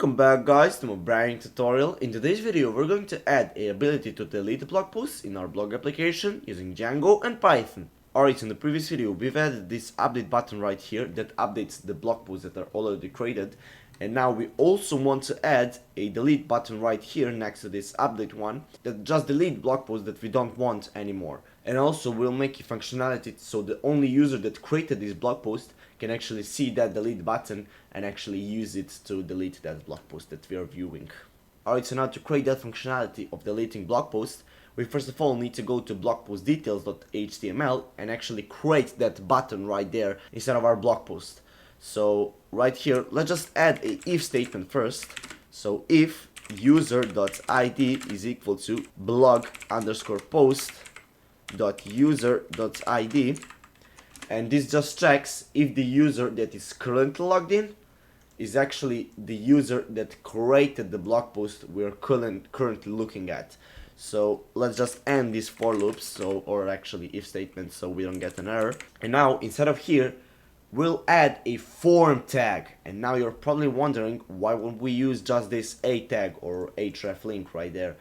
Welcome back guys to my brand new tutorial. In today's video we're going to add a ability to delete blog posts in our blog application using Django and Python. Alright, in the previous video we've added this update button right here that updates the blog posts that are already created, and now we also want to add a delete button right here next to this update one that just delete blog posts that we don't want anymore. And also we'll make a functionality so the only user that created this blog post can actually see that delete button and actually use it to delete that blog post that we are viewing. Alright, so now to create that functionality of deleting blog posts, we first of all need to go to blogpostdetails.html and actually create that button right there instead of our blog post. So right here, let's just add a if statement first. So if user.id is equal to blog_post.user.id, and this just checks if the user that is currently logged in is actually the user that created the blog post we're currently looking at. So let's just end these for loops, or actually if statement, so we don't get an error. And now instead of here, we'll add a form tag. And now you're probably wondering, why won't we use just this a tag or href link right there?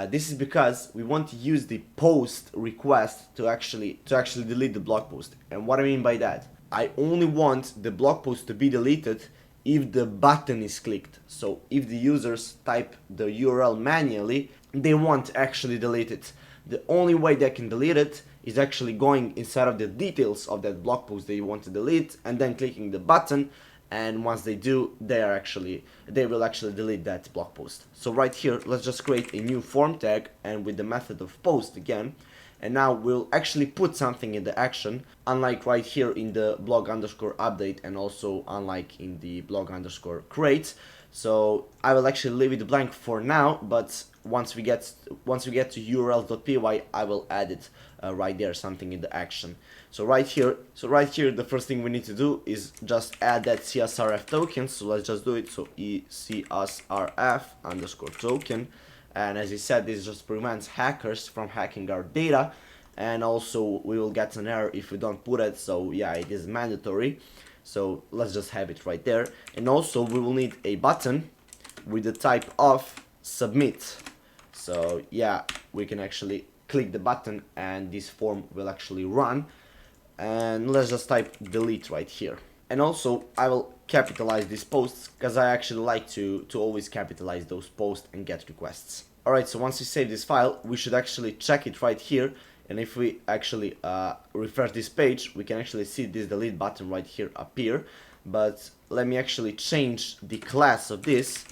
This is because we want to use the post request to actually delete the blog post. And what I mean by that, I only want the blog post to be deleted if the button is clicked. So if the users type the URL manually, they won't actually delete it. The only way they can delete it is actually going inside of the details of that blog post that you want to delete and then clicking the button. And once they do, they will actually delete that blog post. So right here, let's just create a new form tag and with the method of post again. And now we'll actually put something in the action, unlike right here in the blog_update and also unlike in the blog_create. So I will actually leave it blank for now, but once we get to urls.py, I will add it right there, something in the action. So right here, the first thing we need to do is just add that CSRF token. So let's just do it. So CSRF_token, and as I said, this just prevents hackers from hacking our data, and also we will get an error if we don't put it. So yeah, it is mandatory. So let's just have it right there. And also we will need a button with the type of submit. So yeah, we can actually click the button and this form will actually run. And let's just type delete right here. And also I will capitalize these posts because I actually like to always capitalize those posts and get requests. Alright, so once we save this file, we should actually check it right here. And if we actually refresh this page, we can actually see this delete button right here appear. But let me actually change the class of this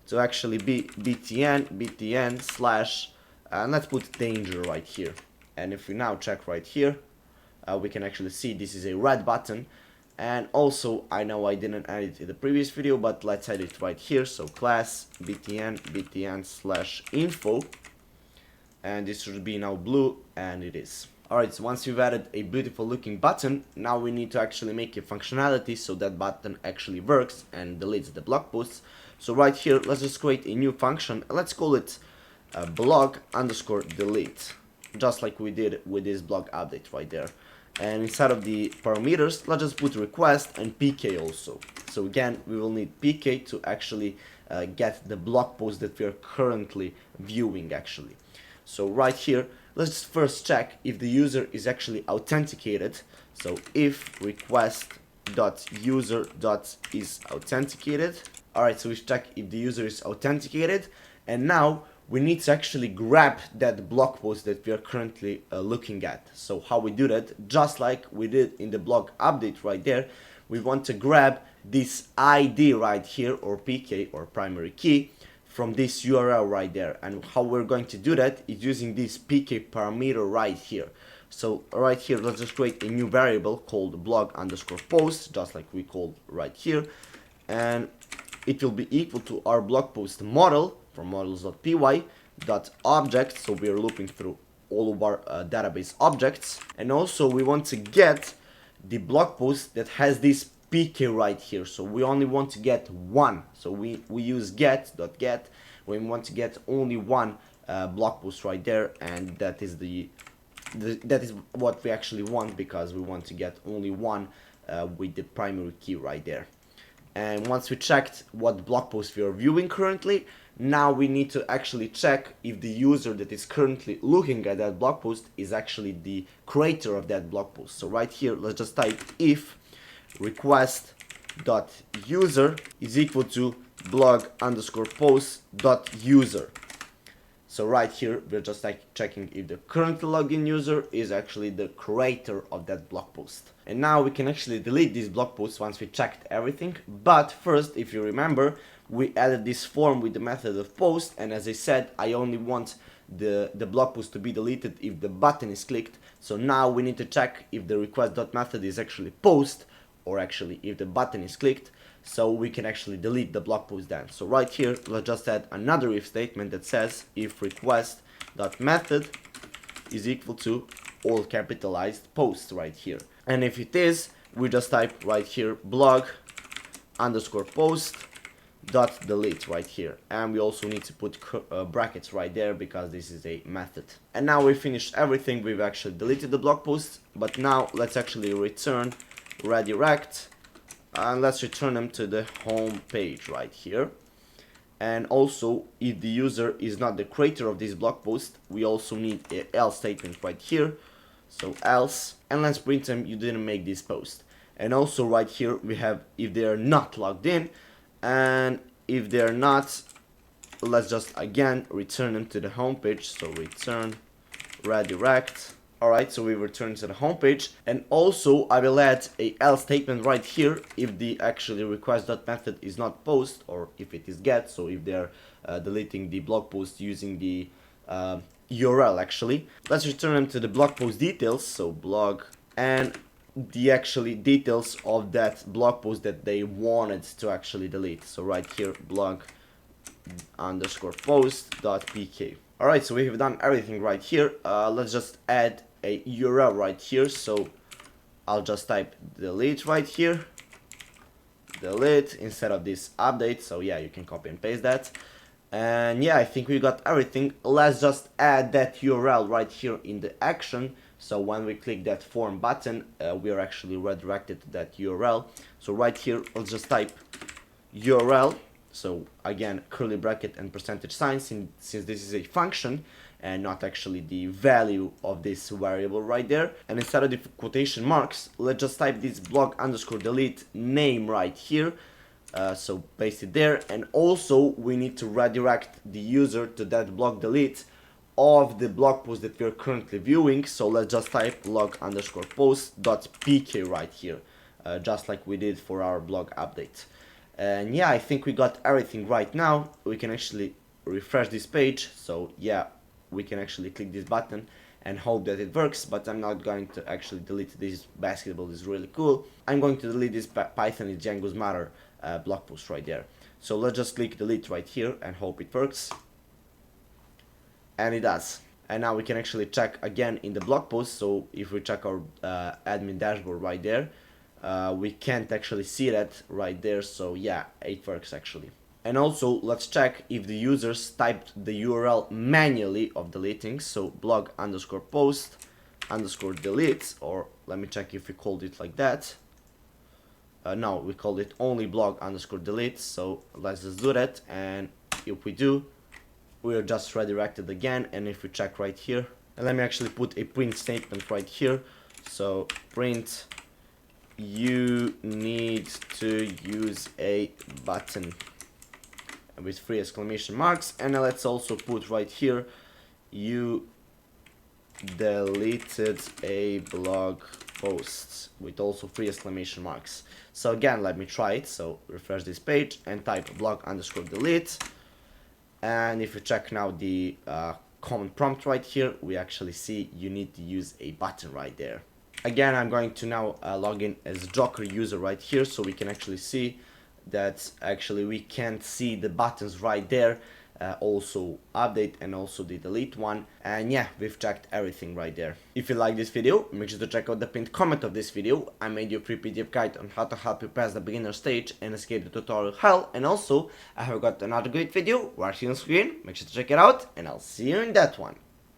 to actually be btn slash, and let's put danger right here. And if we now check right here, we can actually see this is a red button. And also, I know I didn't add it in the previous video, but let's add it right here. So class btn slash info, and this should be now blue, and it is. Alright, so once you've added a beautiful looking button, now we need to actually make a functionality so that button actually works and deletes the blog posts. So right here, let's just create a new function. Let's call it blog_delete, just like we did with this blog update right there. And inside of the parameters, let's just put request and pk also. So again, we will need pk to actually get the blog post that we are currently viewing actually. So right here, let's first check if the user is actually authenticated. So if request.user.is authenticated. Alright, so we check if the user is authenticated, and now we need to actually grab that blog post that we are currently looking at. So how we do that, just like we did in the blog update right there, we want to grab this ID right here, or PK, or primary key, from this URL right there. And how we're going to do that is using this PK parameter right here. So right here, let's just create a new variable called blog_post, just like we called right here, and it will be equal to our blog post model from models.py .object. So we are looping through all of our database objects, and also we want to get the blog post that has this PK right here. So we only want to get one. So we use get.get. We want to get only one blog post right there, and that is that is what we actually want, because we want to get only one with the primary key right there. And once we checked what blog post we are viewing currently, now we need to actually check if the user that is currently looking at that blog post is actually the creator of that blog post. So right here, let's just type if request.user is equal to blog_post.user. So right here, we're just like checking if the currently logged in user is actually the creator of that blog post. And now we can actually delete this blog post once we checked everything. But first, if you remember, we added this form with the method of post. And as I said, I only want the blog post to be deleted if the button is clicked. So now we need to check if the request.method is actually post, or actually if the button is clicked, so we can actually delete the blog post then. So right here, let's just add another if statement that says if request.method is equal to all capitalized post right here. And if it is, we just type right here blog_post.delete right here. And we also need to put brackets right there because this is a method. And now we finished everything. We've actually deleted the blog post, but now let's actually return redirect, and let's return them to the home page right here. And also, if the user is not the creator of this blog post, we also need a else statement right here. So else, and let's print them you didn't make this post. And also right here we have if they are not logged in, and if they are not, let's just again return them to the home page. So return redirect. Alright, so we return to the home page, and also I will add a else statement right here if the actually request.method is not post, or if it is get, so if they're deleting the blog post using the URL actually. Let's return them to the blog post details, so blog, and the actually details of that blog post that they wanted to actually delete. So right here, blog_post.pk. Alright, so we have done everything right here. Let's just add a URL right here. So I'll just type delete right here, delete instead of this update. So yeah, you can copy and paste that. And yeah, I think we got everything. Let's just add that URL right here in the action. So when we click that form button, we are actually redirected to that URL. So right here, let's just type URL. So again, curly bracket and percentage sign, since this is a function and not actually the value of this variable right there. And instead of the quotation marks, let's just type this blog_delete name right here. So paste it there. And also we need to redirect the user to that blog delete of the blog post that we're currently viewing. So let's just type blog_post.pk right here, just like we did for our blog update. And yeah, I think we got everything right now. We can actually refresh this page. So yeah, we can actually click this button and hope that it works, but I'm not going to actually delete this. Basketball is really cool. I'm going to delete this Python is Django's matter blog post right there. So let's just click delete right here and hope it works. And it does. And now we can actually check again in the blog post. So if we check our admin dashboard right there, we can't actually see that right there. So yeah, it works actually. And also let's check if the users typed the URL manually of deleting. So blog_post_delete, or let me check if we called it like that. No, we called it only blog_delete. So let's just do that. And if we do, we are just redirected again. And if we check right here, and let me actually put a print statement right here. So print, you need to use a button with 3 exclamation marks. And let's also put right here, you deleted a blog post with also 3 exclamation marks. So again, let me try it. So refresh this page and type blog_delete. And if you check now the command prompt right here, we actually see you need to use a button right there. Again, I'm going to now log in as Joker user right here, so we can actually see that actually we can't see the buttons right there, also update and also the delete one. And yeah, we've checked everything right there. If you like this video, make sure to check out the pinned comment of this video. I made you a free PDF guide on how to help you pass the beginner stage and escape the tutorial hell. And also, I have got another great video right here on screen. Make sure to check it out, and I'll see you in that one.